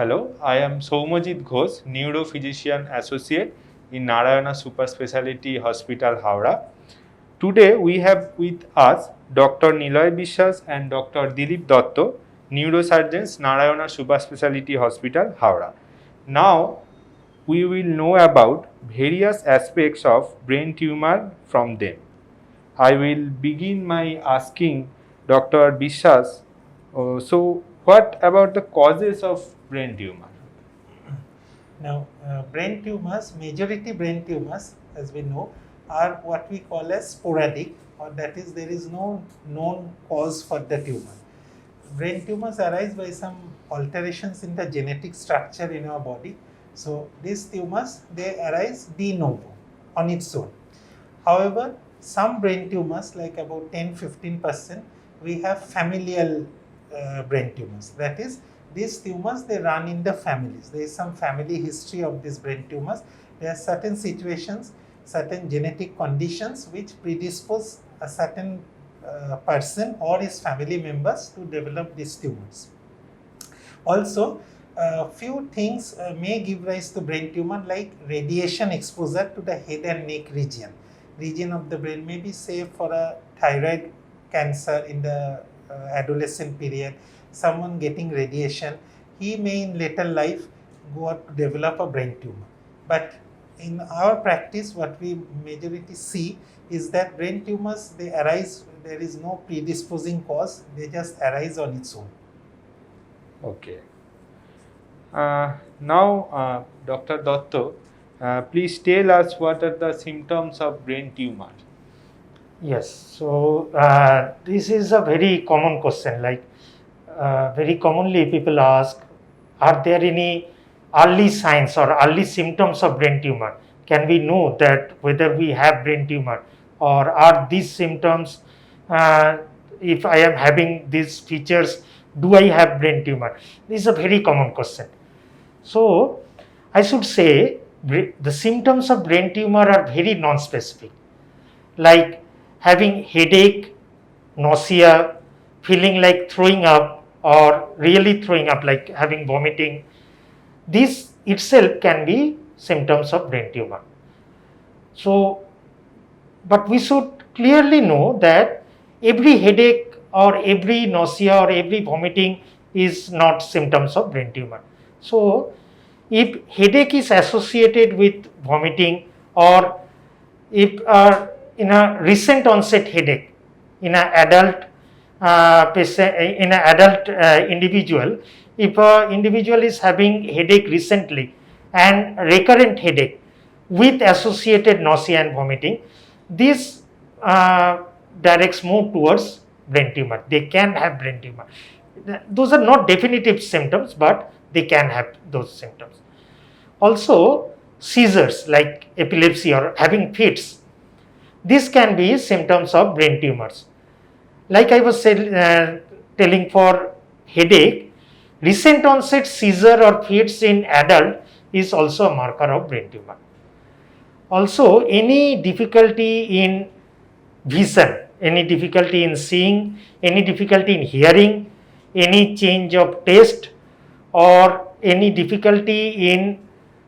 Hello, I am Soumajit Ghosh, Neurophysician Associate in Narayana Super Speciality Hospital, Howrah. Today we have with us Dr. Niloy Bishwas and Dr. Dilip Dotto, neurosurgeons, Narayana Super Speciality Hospital, Howrah. Now we will know about various aspects of brain tumor from them. I will begin by asking Dr. Bishwas, so what about the causes of brain tumor? Now, brain tumors, majority brain tumors, as we know, are what we call as sporadic, or that is, there is no known cause for the tumor. Brain tumors arise by some alterations in the genetic structure in our body. So, these tumors, they arise de novo on its own. However, some brain tumors, like about 10-15%, we have familial brain tumors. That is, these tumors, they run in the families. There is some family history of these brain tumors. There are certain situations, certain genetic conditions which predispose a certain person or his family members to develop these tumors. Also, few things may give rise to brain tumor, like radiation exposure to the head and neck region of the brain, maybe say for a thyroid cancer in the adolescent period, someone getting radiation, he may in later life go on to develop a brain tumor. But in our practice, what we majority see is that brain tumors, they arise, there is no predisposing cause, they just arise on its own. Okay. Now, Dr. Dotto, please tell us what are the symptoms of brain tumor. Yes, so this is a very common question. Like very commonly people ask, are there any early signs or early symptoms of brain tumor? Can we know that whether we have brain tumor, or are these symptoms, if I am having these features, do I have brain tumor? This is a very common question. So I should say the symptoms of brain tumor are very non-specific, like having headache, nausea, feeling like throwing up or really throwing up, like having vomiting. This itself can be symptoms of brain tumor. So, but we should clearly know that every headache or every nausea or every vomiting is not symptoms of brain tumor. So, if headache is associated with vomiting, or if in a recent onset headache in an adult patient, in an adult individual, if an individual is having headache recently and recurrent headache with associated nausea and vomiting, this directs more towards brain tumor. They can have brain tumor. Those are not definitive symptoms, but they can have those symptoms. Also, seizures like epilepsy or having fits, this can be symptoms of brain tumors. Like I was telling for headache, recent onset seizure or fits in adult is also a marker of brain tumor. Also, any difficulty in vision, any difficulty in seeing, any difficulty in hearing, any change of taste, or any difficulty in,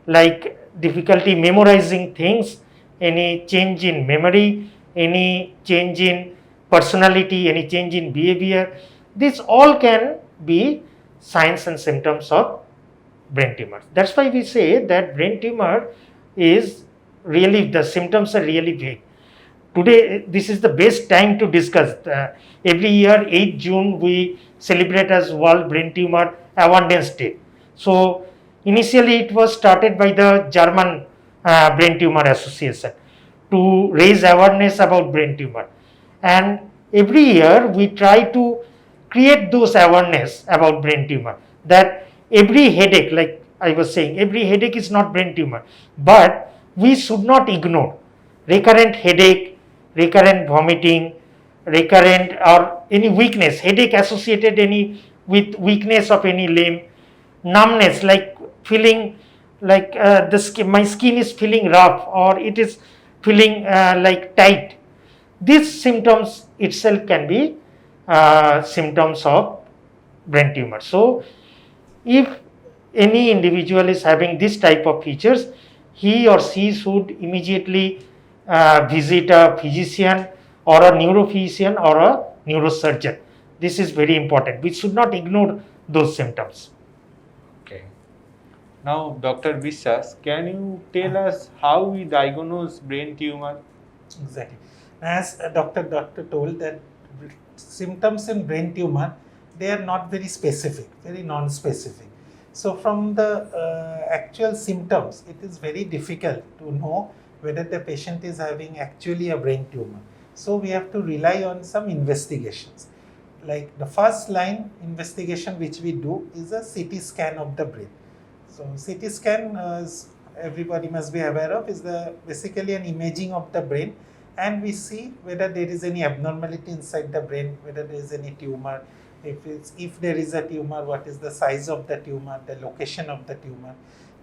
like, difficulty memorizing things, any change in memory, any change in personality, any change in behavior, this all can be signs and symptoms of brain tumor. That's why we say that brain tumor is really, the symptoms are really vague. Today, this is the best time to discuss. Every year, 8 June, we celebrate as World Brain Tumor Awareness Day. So, initially, it was started by the German Brain Tumor Association to raise awareness about brain tumor. And every year, we try to create those awareness about brain tumor. That every headache, like I was saying, every headache is not brain tumor, but we should not ignore recurrent headache, recurrent vomiting, recurrent or any weakness, headache associated any with weakness of any limb, numbness, like feeling like my skin is feeling rough or it is feeling like tight. These symptoms itself can be symptoms of brain tumor. So, if any individual is having this type of features, he or she should immediately visit a physician or a neurophysician or a neurosurgeon. This is very important. We should not ignore those symptoms. Okay. Now, Dr. Vishwas, can you tell us how we diagnose brain tumor? Exactly. As Dr. told that symptoms in brain tumor, they are not very specific, very non-specific. So from the actual symptoms, it is very difficult to know whether the patient is having actually a brain tumor. So we have to rely on some investigations. Like the first line investigation which we do is a CT scan of the brain. So CT scan, as everybody must be aware of, is basically an imaging of the brain, and we see whether there is any abnormality inside the brain, whether there is any tumor. If there is a tumor, what is the size of the tumor, the location of the tumor.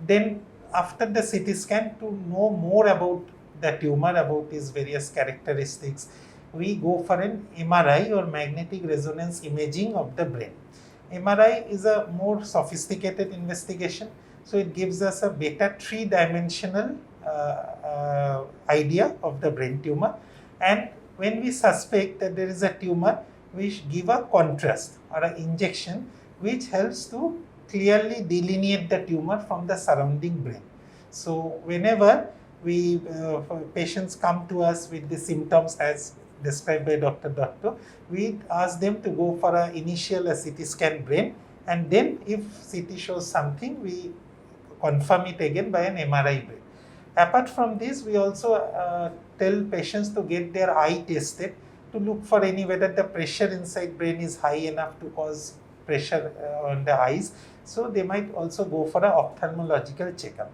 Then after the CT scan, to know more about the tumor, about its various characteristics, we go for an MRI or magnetic resonance imaging of the brain. MRI is a more sophisticated investigation, so it gives us a better three-dimensional idea of the brain tumor. And when we suspect that there is a tumor, we give a contrast or an injection which helps to clearly delineate the tumor from the surrounding brain. So whenever patients come to us with the symptoms as described by Dr. Datta, we ask them to go for an initial CT scan brain, and then if CT shows something, we confirm it again by an MRI brain. Apart from this, we also tell patients to get their eye tested to look for whether the pressure inside brain is high enough to cause pressure on the eyes. So they might also go for an ophthalmological checkup.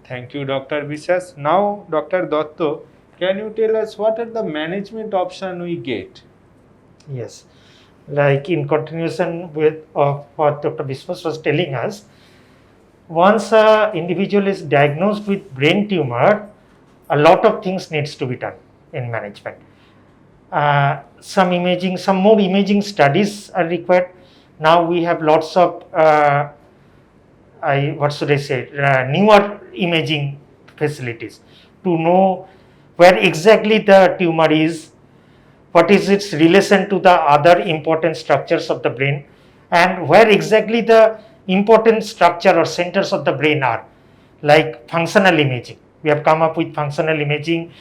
Thank you, Dr. Vishwas. Now, Dr. Datta, can you tell us what are the management options we get? Yes, like in continuation with what Dr. Vishwas was telling us, once an individual is diagnosed with brain tumor, a lot of things needs to be done in management. Some more imaging studies are required. Now we have lots of newer imaging facilities to know where exactly the tumor is, what is its relation to the other important structures of the brain, and where exactly the important structure or centers of the brain are, like functional imaging. We have come up with functional imaging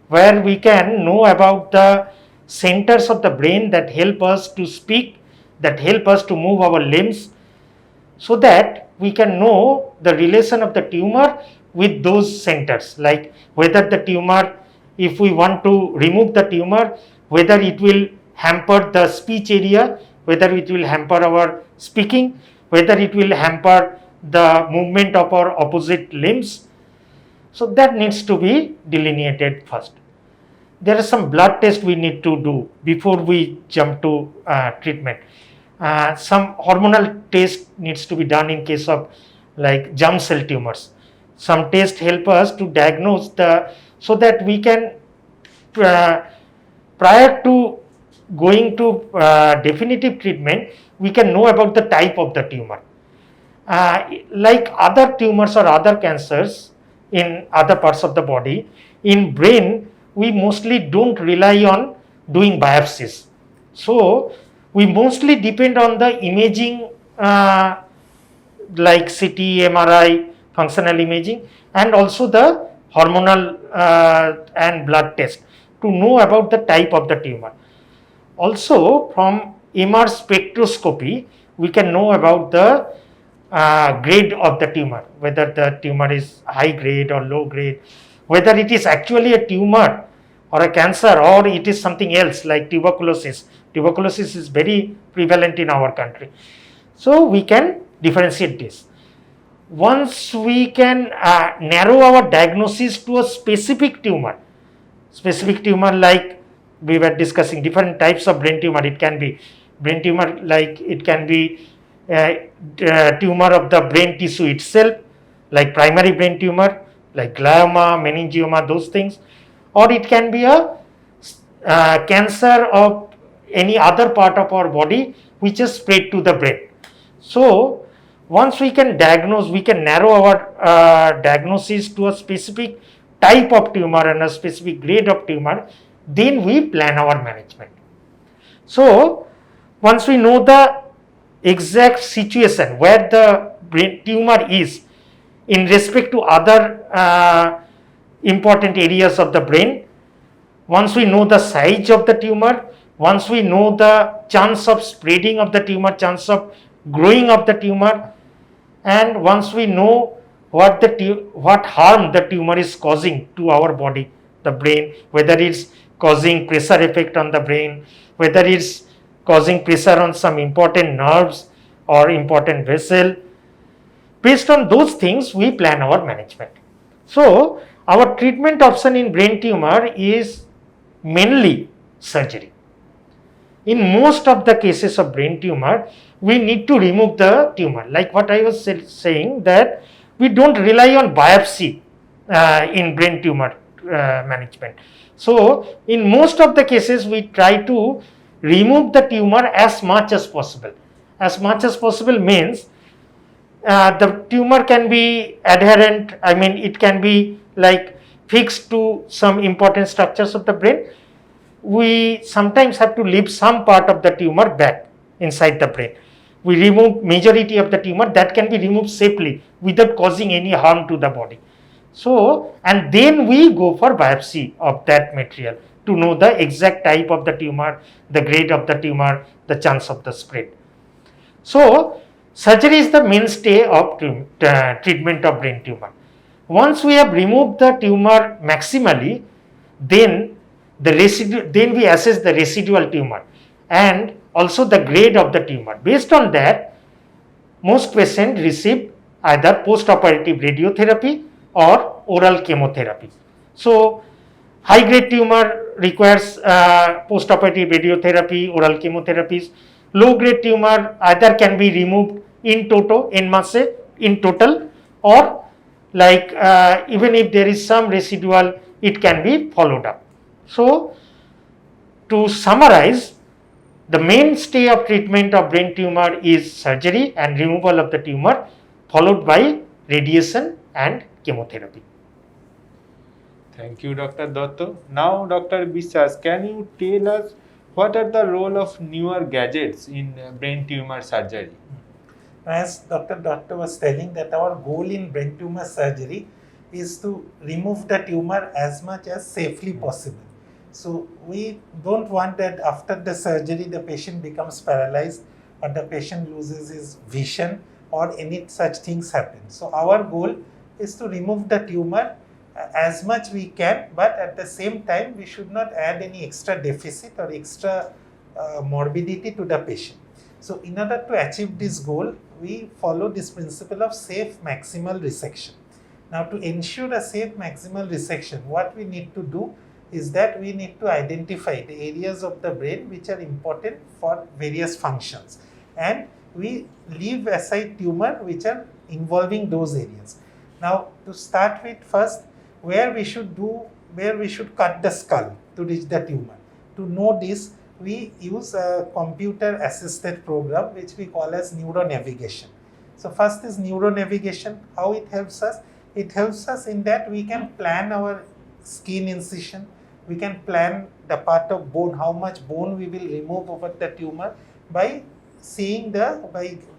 where we can know about the centers of the brain that help us to speak, that help us to move our limbs, so that we can know the relation of the tumor with those centers, like whether the tumor, if we want to remove the tumor, whether it will hamper the speech area, whether it will hamper our speaking, whether it will hamper the movement of our opposite limbs. So that needs to be delineated first. There are some blood tests we need to do before we jump to treatment. Some hormonal test needs to be done in case of like germ cell tumors. Some tests help us to diagnose so that we can prior to going to definitive treatment, we can know about the type of the tumor. Like other tumors or other cancers in other parts of the body, in brain we mostly don't rely on doing biopsies. So we mostly depend on the imaging like CT, MRI, functional imaging, and also the hormonal and blood test to know about the type of the tumor. Also from MR spectroscopy, we can know about the grade of the tumor, whether the tumor is high grade or low grade, whether it is actually a tumor or a cancer or it is something else like tuberculosis. Tuberculosis is very prevalent in our country. So we can differentiate this. Once we can narrow our diagnosis to a specific tumor like we were discussing different types of brain tumor. It can be brain tumor, like it can be tumor of the brain tissue itself, like primary brain tumor, like glioma, meningioma, those things, or it can be a cancer of any other part of our body which is spread to the brain. So once we can diagnose, we can narrow our diagnosis to a specific type of tumor and a specific grade of tumor, then we plan our management. So once we know the exact situation where the brain tumor is in respect to other important areas of the brain, once we know the size of the tumor, once we know the chance of spreading of the tumor, chance of growing of the tumor, and once we know what harm the tumor is causing to our body, the brain, whether it's causing pressure effect on the brain, whether it's causing pressure on some important nerves or important vessel, based on those things we plan our management. So our treatment option in brain tumor is mainly surgery. In most of the cases of brain tumor, we need to remove the tumor. Like what I was saying, that we don't rely on biopsy in brain tumor management. So in most of the cases, we try to remove the tumor as much as possible. As much as possible means the tumor can be adherent, I mean it can be like fixed to some important structures of the brain. We sometimes have to leave some part of the tumor back inside the brain. We remove majority of the tumor that can be removed safely without causing any harm to the body. So, and then we go for biopsy of that material to know the exact type of the tumor, the grade of the tumor, the chance of the spread. So, surgery is the mainstay of treatment of brain tumor. Once we have removed the tumor maximally, then then we assess the residual tumor and also the grade of the tumor. Based on that, most patients receive either post-operative radiotherapy or oral chemotherapy. So high grade tumor requires post-operative radiotherapy, oral chemotherapies. Low grade tumor either can be removed in toto, en masse, in total, or like even if there is some residual, it can be followed up. So to summarize, the mainstay of treatment of brain tumor is surgery and removal of the tumor, followed by radiation and chemotherapy. Thank you, Dr. Dotto. Now, Dr. Biswas, can you tell us what are the role of newer gadgets in brain tumor surgery? As Dr. Dotto was telling, that our goal in brain tumor surgery is to remove the tumor as much as safely possible. So we don't want that after the surgery the patient becomes paralyzed or the patient loses his vision or any such things happen. So our goal is to remove the tumor as much we can, but at the same time we should not add any extra deficit or extra morbidity to the patient. So in order to achieve this goal, we follow this principle of safe maximal resection. Now to ensure a safe maximal resection, what we need to do is that we need to identify the areas of the brain which are important for various functions, and we leave aside tumor which are involving those areas. Now to start with, first where we should cut the skull to reach the tumor. To know this, we use a computer assisted program which we call as neuronavigation. So first is neuronavigation. How it helps us? It helps us in that we can plan our skin incision, we can plan the part of bone, how much bone we will remove over the tumor by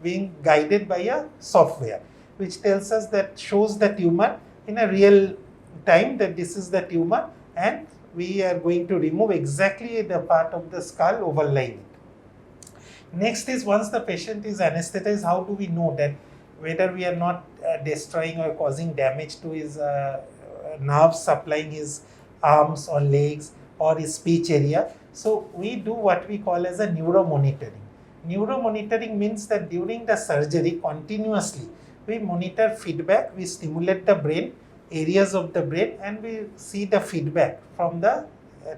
being guided by a software which tells us, that shows the tumor in a real time that this is the tumor and we are going to remove exactly the part of the skull overlying it. Next is, once the patient is anesthetized, how do we know that whether we are not destroying or causing damage to his nerves supplying his arms or legs or his speech area? So we do what we call as a neuromonitoring. Neuromonitoring means that during the surgery continuously we monitor feedback, we stimulate the brain, areas of the brain, and we see the feedback from the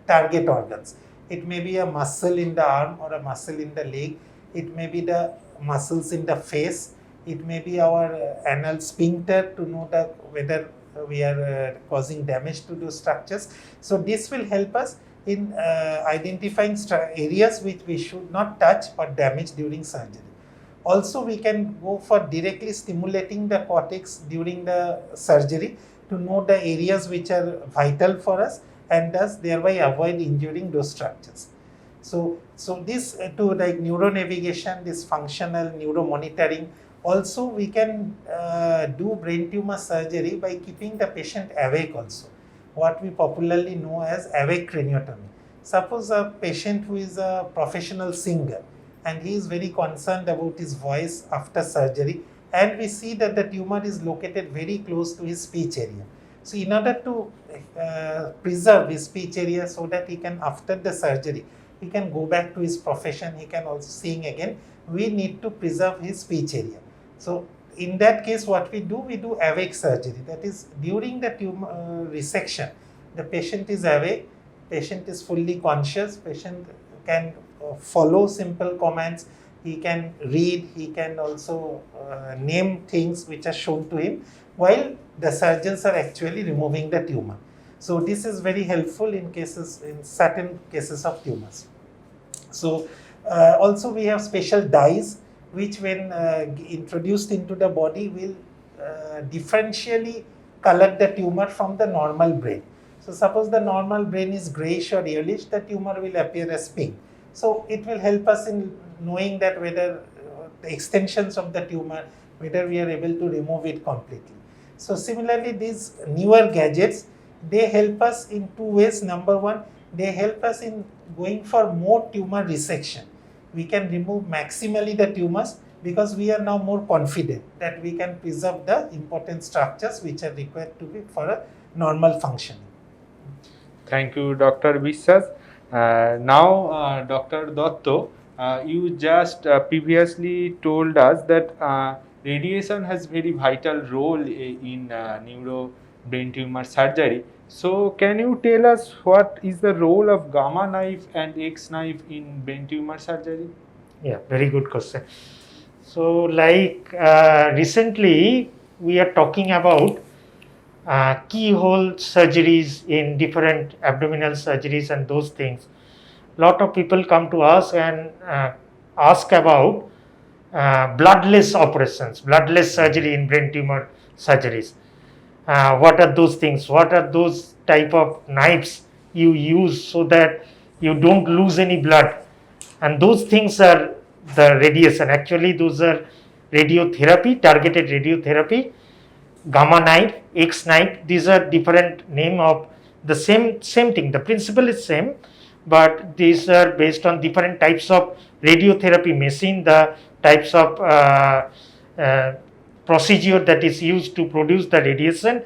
target organs. It may be a muscle in the arm or a muscle in the leg, it may be the muscles in the face, it may be our anal sphincter to know whether we are causing damage to those structures. So this will help us in identifying areas which we should not touch or damage during surgery. Also, we can go for directly stimulating the cortex during the surgery to know the areas which are vital for us and thus thereby avoid injuring those structures. So this to like neuronavigation, this functional neuromonitoring. Also, we can do brain tumor surgery by keeping the patient awake also, what we popularly know as awake craniotomy. Suppose a patient who is a professional singer and he is very concerned about his voice after surgery, and we see that the tumor is located very close to his speech area. So in order to preserve his speech area so that he can, after the surgery, he can go back to his profession, he can also sing again, we need to preserve his speech area. So in that case, what we do awake surgery. That is, during the tumor resection, the patient is awake, patient is fully conscious, patient can follow simple commands, he can read, he can also name things which are shown to him while the surgeons are actually removing the tumor. So this is very helpful in certain cases of tumors. So also we have special dyes which when introduced into the body will differentially color the tumor from the normal brain. So suppose the normal brain is greyish or yellowish, the tumor will appear as pink. So it will help us in knowing that whether the extensions of the tumor, whether we are able to remove it completely. So similarly, these newer gadgets, they help us in two ways. Number one, they help us in going for more tumor resection. We can remove maximally the tumors because we are now more confident that we can preserve the important structures which are required to be for a normal functioning. Thank you, Dr. Biswas. Now, Dr. Dotto, you just previously told us that radiation has very vital role in neuro brain tumor surgery. So, can you tell us what is the role of gamma knife and X knife in brain tumor surgery? Yeah, very good question. So, like recently, we are talking about keyhole surgeries in different abdominal surgeries and those things. Lot of people come to us and ask about bloodless operations, bloodless surgery in brain tumor surgeries. What are those things? What are those type of knives you use so that you don't lose any blood? And those things are the radiation. Actually, those are radiotherapy, targeted radiotherapy. Gamma knife, X knife, these are different name of the same thing. The principle is same, but these are based on different types of radiotherapy machine, the types of procedure that is used to produce the radiation.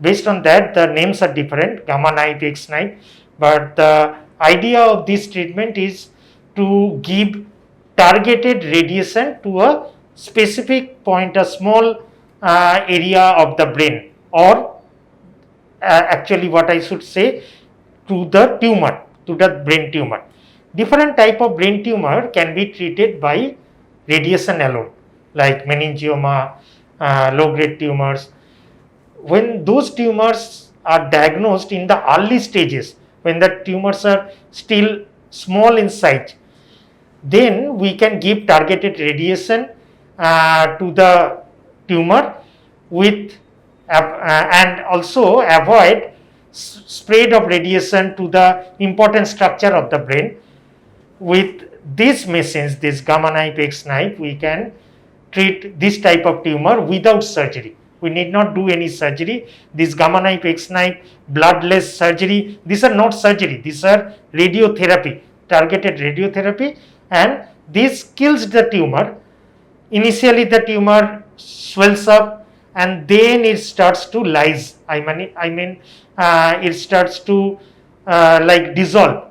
Based on that, the names are different, gamma knife, X knife, but the idea of this treatment is to give targeted radiation to a specific point, a small area of the brain, or actually what I should say, to the tumor, to the brain tumor. Different type of brain tumor can be treated by radiation alone, like meningioma, low grade tumors. When those tumors are diagnosed in the early stages, when the tumors are still small in size, then we can give targeted radiation to the tumor with and also avoid spread of radiation to the important structure of the brain. With these machines, this gamma knife, X knife, we can treat this type of tumor without surgery. We need not do any surgery. This gamma knife, X knife, bloodless surgery, these are not surgery, these are radiotherapy, targeted radiotherapy, and this kills the tumor. Initially the tumor swells up and then it starts to lyse. It starts to like dissolve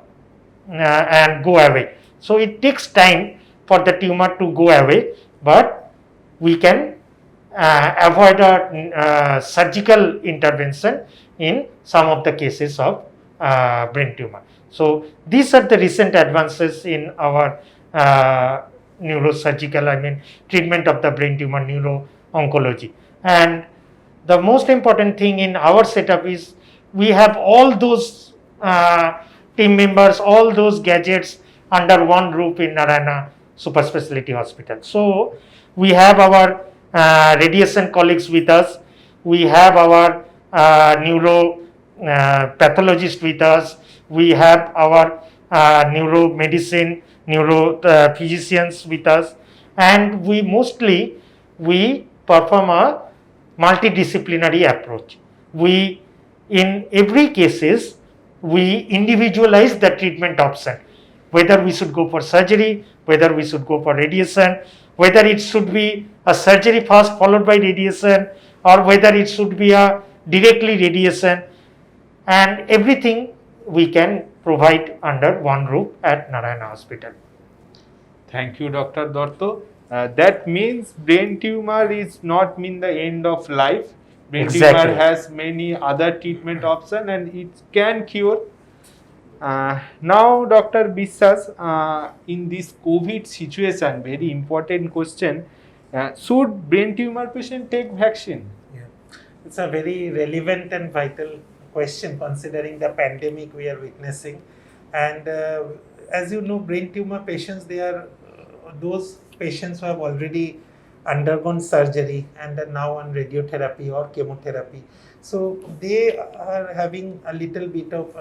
and go away. So it takes time for the tumor to go away, but we can avoid a surgical intervention in some of the cases of brain tumor. So these are the recent advances in our neurosurgical, treatment of the brain tumor, neuro-oncology. And the most important thing in our setup is we have all those team members, all those gadgets under one roof in Narayana super specialty hospital. So we have our radiation colleagues with us, we have our neuro pathologist with us, we have our neuromedicine, neuro physicians with us, and we perform a multidisciplinary approach. We, in every cases, we individualize the treatment option, whether we should go for surgery, whether we should go for radiation, whether it should be a surgery first followed by radiation, or whether it should be a directly radiation, and everything we can provide under one roof at Narayana Hospital. Thank you, Dr. Dorto. That means brain tumor is not mean the end of life. Brain Exactly. tumor has many other treatment options and it can cure. Now, Dr. Biswas, in this COVID situation, very important question, should brain tumor patient take vaccine? Yeah. It's a very relevant and vital question considering the pandemic we are witnessing. And as you know, brain tumor patients, they are those patients who have already undergone surgery and are now on radiotherapy or chemotherapy. So they are having a little bit of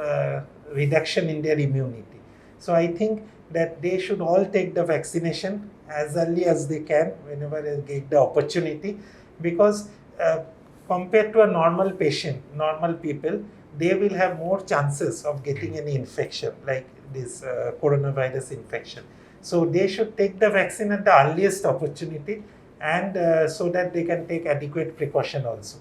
reduction in their immunity. So I think that they should all take the vaccination as early as they can whenever they get the opportunity, because compared to a normal patient, normal people, they will have more chances of getting any infection like this coronavirus infection. So they should take the vaccine at the earliest opportunity, and so that they can take adequate precaution also.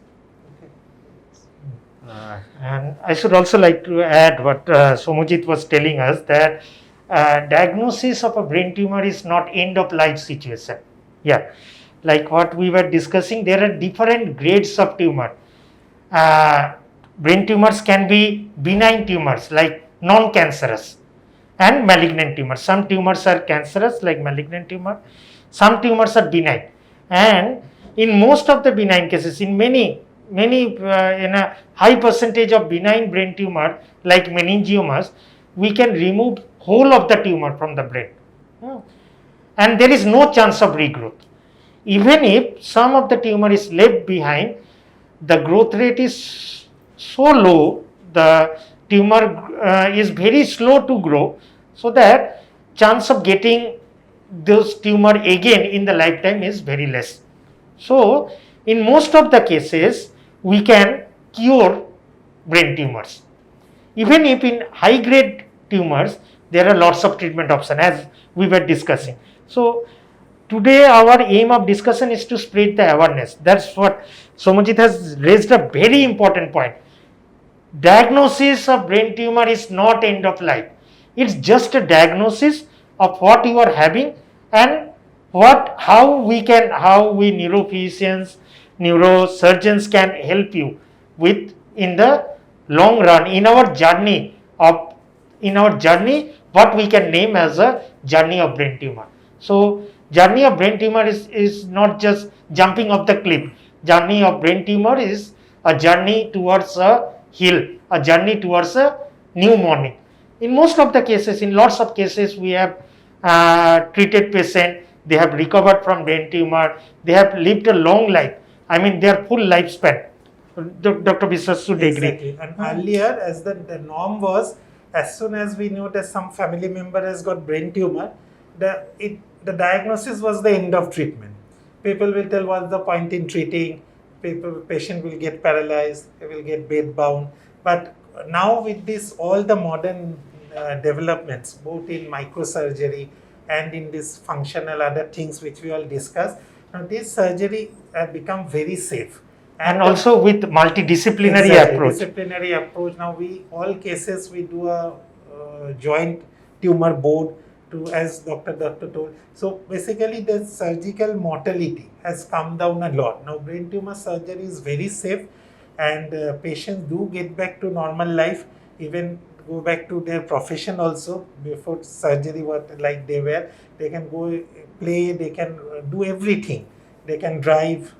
And I should also like to add what Somojit was telling us, that diagnosis of a brain tumor is not end of life situation. Yeah, like what we were discussing, there are different grades of tumor. Brain tumors can be benign tumors like non-cancerous, and malignant tumors. Some tumors are cancerous like malignant tumor, some tumors are benign, and in most of the benign cases, in many in a high percentage of benign brain tumor like meningiomas, we can remove whole of the tumor from the brain, and there is no chance of regrowth. Even if some of the tumor is left behind, the growth rate is so low, the tumor is very slow to grow, so that chance of getting those tumor again in the lifetime is very less. So in most of the cases, we can cure brain tumors. Even if in high grade tumors, there are lots of treatment options as we were discussing. So today our aim of discussion is to spread the awareness. That's what Somojit has raised, a very important point. Diagnosis of brain tumor is not end of life. It's just a diagnosis of what you are having, and how we neurophysicians, neurosurgeons can help you with in the long run in our journey, what we can name as a journey of brain tumor. So journey of brain tumor is not just jumping off the cliff. Journey of brain tumor is a journey towards a hill, a journey towards a new morning. In most of the cases, in lots of cases, we have treated patient, they have recovered from brain tumor, they have lived a long life. I mean, their full lifespan. Dr. Biswas should agree. Exactly. And earlier, as the norm was, as soon as we knew that some family member has got brain tumor, the diagnosis was the end of treatment. People will tell, what's the point in treating? Patient will get paralyzed, they will get bed bound. But now with this, all the modern developments, both in microsurgery and in this functional other things which we all discussed, now this surgery have become very safe. And also with multidisciplinary Exactly, approach. Disciplinary approach. Now all cases we do a joint tumor board to, as Dr. told. So basically the surgical mortality has come down a lot. Now brain tumor surgery is very safe, and patients do get back to normal life, even go back to their profession also. Before surgery, what like they were, they can go play, they can do everything, they can drive.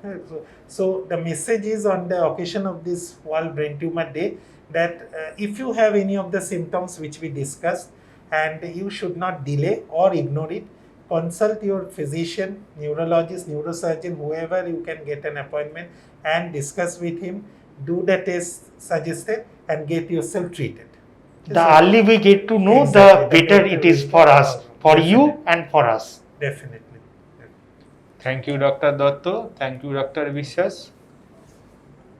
So the message is, on the occasion of this World Brain Tumor Day, that if you have any of the symptoms which we discussed, and you should not delay or ignore it, consult your physician, neurologist, neurosurgeon, whoever you can get an appointment and discuss with him, do the test suggested and get yourself treated. The early we get to know, Exactly, the better it is for us, for you and for us. Definitely. Thank you, Dr. Dotto. Thank you, Dr. Vishwas.